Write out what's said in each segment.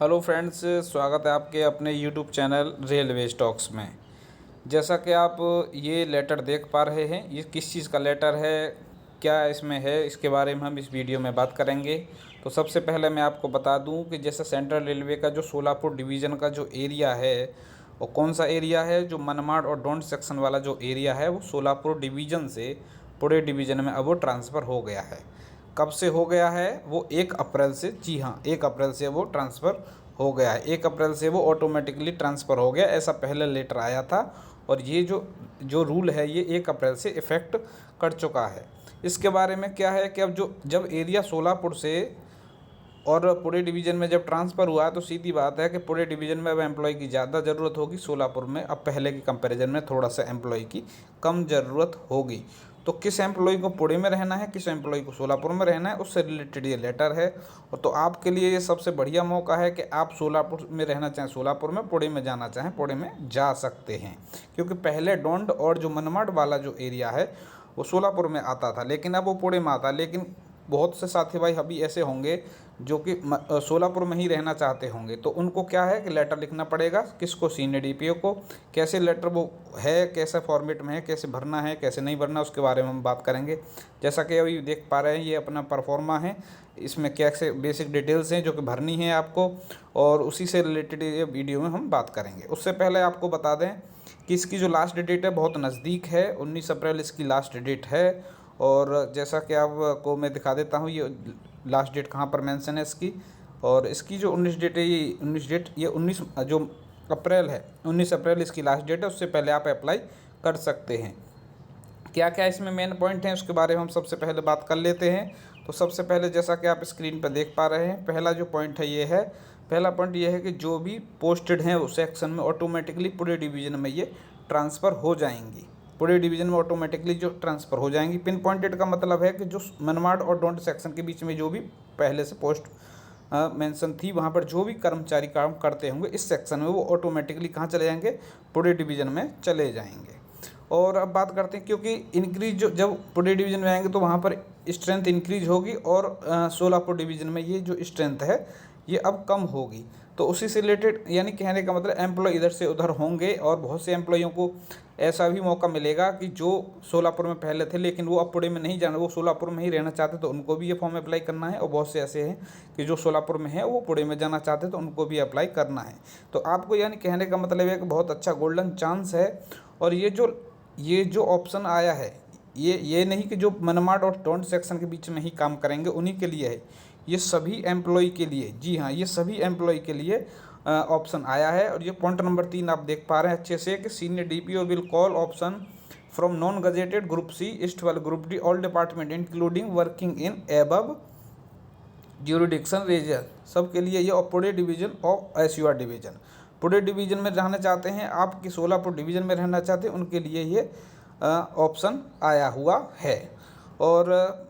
Hello friends, स्वागत है आपके अपने यूट्यूब चैनल रेलवे स्टॉक्स में। जैसा कि आप ये लेटर देख पा रहे हैं, ये किस चीज़ का लेटर है, क्या इसमें है, इसके बारे में हम इस वीडियो में बात करेंगे। तो सबसे पहले मैं आपको बता दूं कि जैसे सेंट्रल रेलवे का जो सोलापुर डिवीज़न का जो एरिया है, वो कौन सा एरिया है, जो मनमाड़ और डोंट सेक्शन वाला जो एरिया है, वो सोलापुर डिवीज़न से पुणे डिवीज़न में अब वो ट्रांसफ़र हो गया है। कब से हो गया है? वो 1 अप्रैल से, जी हाँ, 1 अप्रैल से वो ट्रांसफ़र हो गया है। 1 अप्रैल से वो ऑटोमेटिकली ट्रांसफ़र हो गया, ऐसा पहले लेटर आया था। और ये जो जो रूल है, ये 1 अप्रैल से इफ़ेक्ट कर चुका है। इसके बारे में क्या है कि अब जब एरिया सोलापुर से और पुणे डिवीज़न में जब ट्रांसफ़र हुआ, तो सीधी बात है कि पुणे डिवीज़न में अब एम्प्लॉय की ज़्यादा ज़रूरत होगी, सोलापुर में अब पहले के कंपैरिजन में थोड़ा सा एम्प्लॉय की कम ज़रूरत होगी। तो किस एम्प्लॉय को पुणे में रहना है, किस एम्प्लॉय को सोलापुर में रहना है, उससे रिलेटेड ये लेटर है। और तो आपके लिए ये सबसे बढ़िया मौका है कि आप सोलापुर में रहना चाहें सोलापुर में, पुणे में जाना चाहें पुणे में जा सकते हैं। क्योंकि पहले डोंड और जो मनमाड़ वाला जो एरिया है, वो सोलापुर में आता था, लेकिन अब वो पुणे में आता है। लेकिन बहुत से साथी भाई अभी ऐसे होंगे जो कि सोलापुर में ही रहना चाहते होंगे, तो उनको क्या है कि लेटर लिखना पड़ेगा। किसको? सीनियर डीपीओ को। कैसे लेटर वो है, कैसे फॉर्मेट में है, कैसे भरना है, कैसे नहीं भरना, उसके बारे में हम बात करेंगे। जैसा कि अभी देख पा रहे हैं, ये अपना परफॉर्मा है, इसमें कैसे बेसिक डिटेल्स हैं जो कि भरनी है आपको, और उसी से रिलेटेड ये वीडियो में हम बात करेंगे। उससे पहले आपको बता दें कि इसकी जो लास्ट डेट है बहुत नज़दीक है, 19 अप्रैल इसकी लास्ट डेट है। और जैसा कि आपको मैं दिखा देता हूँ, ये लास्ट डेट कहाँ पर मेंशन है इसकी। और इसकी जो 19 डेट है, ये 19 डेट, ये 19 जो अप्रैल है, 19 अप्रैल इसकी लास्ट डेट है। उससे पहले आप अप्लाई कर सकते हैं। क्या क्या इसमें मेन पॉइंट हैं, उसके बारे में हम सबसे पहले बात कर लेते हैं। तो सबसे पहले जैसा कि आप स्क्रीन पर देख पा रहे हैं, पहला जो पॉइंट है ये है, पहला पॉइंट ये है कि जो भी पोस्टेड हैं उस सेक्शन में ऑटोमेटिकली पूरे डिवीज़न में ये ट्रांसफ़र हो जाएंगी। पूरे डिवीज़न में ऑटोमेटिकली जो ट्रांसफ़र हो जाएंगी। पिन पॉइंटेड का मतलब है कि जो मनमाड़ और डोंट सेक्शन के बीच में जो भी पहले से पोस्ट मेंशन थी, वहाँ पर जो भी कर्मचारी काम करते होंगे इस सेक्शन में, वो ऑटोमेटिकली कहाँ चले जाएंगे? पुणे डिवीज़न में चले जाएंगे। और अब बात करते हैं, क्योंकि इंक्रीज जो जब पुणे डिवीज़न में आएंगे तो वहाँ पर स्ट्रेंथ इंक्रीज होगी, और सोलापुर डिवीज़न में ये जो स्ट्रेंथ है ये अब कम होगी। तो उसी से रिलेटेड, यानी कहने का मतलब एम्प्लॉय इधर से उधर होंगे, और बहुत से एम्प्लॉयों को ऐसा भी मौका मिलेगा कि जो सोलापुर में पहले थे लेकिन वो अब पुणे में नहीं जाना, वो सोलापुर में ही रहना चाहते, तो उनको भी ये फॉर्म अप्लाई करना है। और बहुत से ऐसे हैं कि जो सोलापुर में है वो पुणे में जाना चाहते, तो उनको भी अप्लाई करना है। तो आपको यानी कहने का मतलब है कि बहुत अच्छा गोल्डन चांस है। और ये जो ऑप्शन आया है, ये नहीं कि जो मनमाड़ और डोंट सेक्शन के बीच में ही काम करेंगे उन्हीं के लिए है, ये सभी एम्प्लॉय के लिए, जी हाँ, ये सभी एम्प्लॉय के लिए ऑप्शन आया है। और ये पॉइंट नंबर 3 आप देख पा रहे हैं अच्छे से कि senior DPO will call option from non gazetted group C ईस्ट वाले group D all department including working in above jurisdiction region, सबके लिए ये Pune division of SUR division. Pune division में रहना चाहते हैं आप कि सोलापुर डिवीजन में रहना चाहते हैं, उनके लिए ये ऑप्शन आया हुआ है। और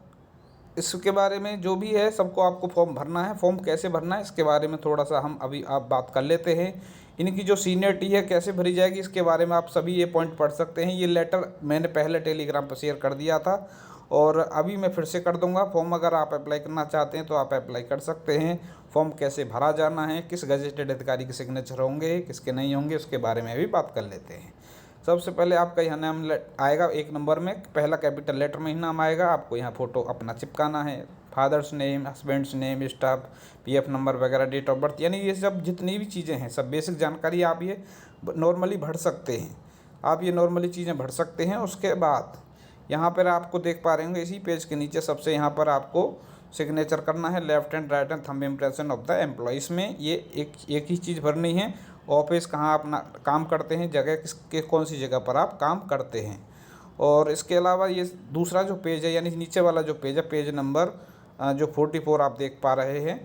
इसके बारे में जो भी है सबको आपको फॉर्म भरना है। फॉर्म कैसे भरना है इसके बारे में थोड़ा सा हम अभी आप बात कर लेते हैं। इनकी जो सीनियरिटी है कैसे भरी जाएगी, इसके बारे में आप सभी ये पॉइंट पढ़ सकते हैं। ये लेटर मैंने पहले टेलीग्राम पर शेयर कर दिया था, और अभी मैं फिर से कर दूंगा। फॉर्म अगर आप अप्लाई करना चाहते हैं तो आप अप्लाई कर सकते हैं। फॉर्म कैसे भरा जाना है, किस गजेटेड अधिकारी के सिग्नेचर होंगे, किसके नहीं होंगे, उसके बारे में भी बात कर लेते हैं। सबसे पहले आपका यहाँ नाम आएगा 1 नंबर में, पहला कैपिटल लेटर में ही नाम आएगा। आपको यहाँ फ़ोटो अपना चिपकाना है, father's name, husband's name, staff, PF number वगैरह, डेट ऑफ बर्थ, यानी ये सब जितनी भी चीज़ें हैं, सब बेसिक जानकारी आप ये नॉर्मली भर सकते हैं। आप ये नॉर्मली चीज़ें भर सकते हैं। उसके बाद यहाँ पर आपको देख पा रहे होंगे इसी पेज के नीचे सबसे यहाँ पर आपको सिग्नेचर करना है, left hand right hand thumb impression of the employ. इसमें ये एक ही चीज़ भरनी है, ऑफिस कहाँ अपना काम करते हैं, जगह किसके कौन सी जगह पर आप काम करते हैं। और इसके अलावा ये दूसरा जो पेज है, यानी नीचे वाला जो पेज है, पेज नंबर जो 44 आप देख पा रहे हैं,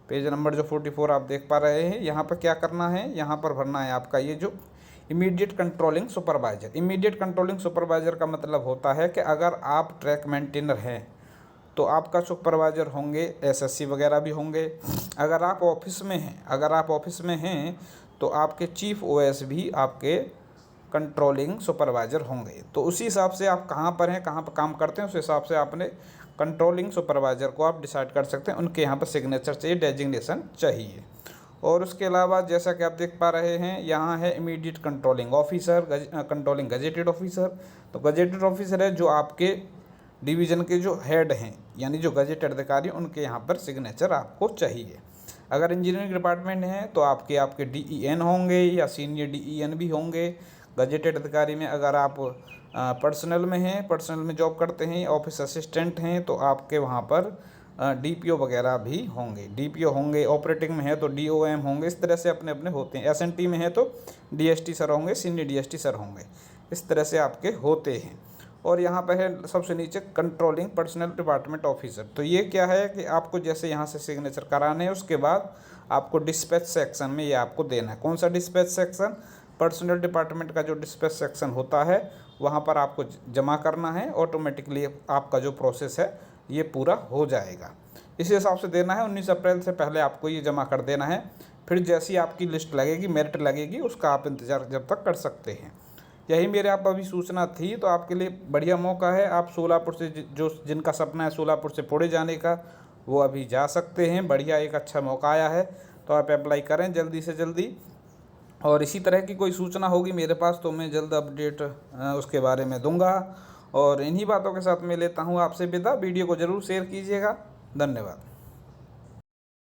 पेज नंबर जो 44 आप देख पा रहे हैं, यहाँ पर क्या करना है, यहाँ पर भरना है आपका ये जो immediate controlling supervisor. Immediate controlling supervisor का मतलब होता है कि अगर आप ट्रैक मेंटेनर हैं तो आपका सुपरवाइज़र होंगे, एसएससी वगैरह भी होंगे। अगर आप ऑफिस में हैं तो आपके चीफ ओएस भी आपके कंट्रोलिंग सुपरवाइज़र होंगे। तो उसी हिसाब से आप कहाँ पर हैं, कहाँ पर काम करते हैं, उस हिसाब से आपने कंट्रोलिंग सुपरवाइज़र को आप डिसाइड कर सकते हैं। उनके यहाँ पर सिग्नेचर चाहिए, डेजिग्नेशन चाहिए। और उसके अलावा जैसा कि आप देख पा रहे हैं यहाँ है immediate controlling officer, controlling gazetted officer. तो गजेटेड ऑफिसर है जो आपके डिवीज़न के जो हेड हैं, यानी जो गजेटेड अधिकारी, उनके यहाँ पर सिग्नेचर आपको चाहिए। अगर इंजीनियरिंग डिपार्टमेंट है तो आपके DEN होंगे या सीनियर DEN भी होंगे गजेटेड अधिकारी में। अगर आप पर्सनल में हैं, पर्सनल में जॉब करते हैं, ऑफिस असिस्टेंट हैं, तो आपके वहाँ पर DPO वगैरह भी होंगे, DPO होंगे। ऑपरेटिंग में है तो DOM होंगे। इस तरह से अपने अपने होते हैं। SNT में है तो DST सर होंगे, सीनियर DST सर होंगे। इस तरह से आपके होते हैं। और यहाँ पर है सबसे नीचे कंट्रोलिंग पर्सनल डिपार्टमेंट ऑफिसर। तो ये क्या है कि आपको जैसे यहाँ से सिग्नेचर कराने हैं, उसके बाद आपको डिस्पैच सेक्शन में ये आपको देना है। कौन सा डिस्पैच सेक्शन? पर्सनल डिपार्टमेंट का जो डिस्पैच सेक्शन होता है वहाँ पर आपको जमा करना है। ऑटोमेटिकली आपका जो प्रोसेस है ये पूरा हो जाएगा। इस हिसाब से देना है। 19 अप्रैल से पहले आपको ये जमा कर देना है। फिर जैसी आपकी लिस्ट लगेगी, मेरिट लगेगी, उसका आप इंतज़ार जब तक कर सकते हैं। यही मेरे आप अभी सूचना थी। तो आपके लिए बढ़िया मौका है। आप सोलापुर से जो जिनका सपना है सोलापुर से पुणे जाने का, वो अभी जा सकते हैं। बढ़िया एक अच्छा मौका आया है, तो आप अप्लाई करें जल्दी से जल्दी। और इसी तरह की कोई सूचना होगी मेरे पास तो मैं जल्द अपडेट उसके बारे में दूंगा। और इन्हीं बातों के साथ मैं लेता हूँ आपसे विदा। वीडियो को ज़रूर शेयर कीजिएगा। धन्यवाद।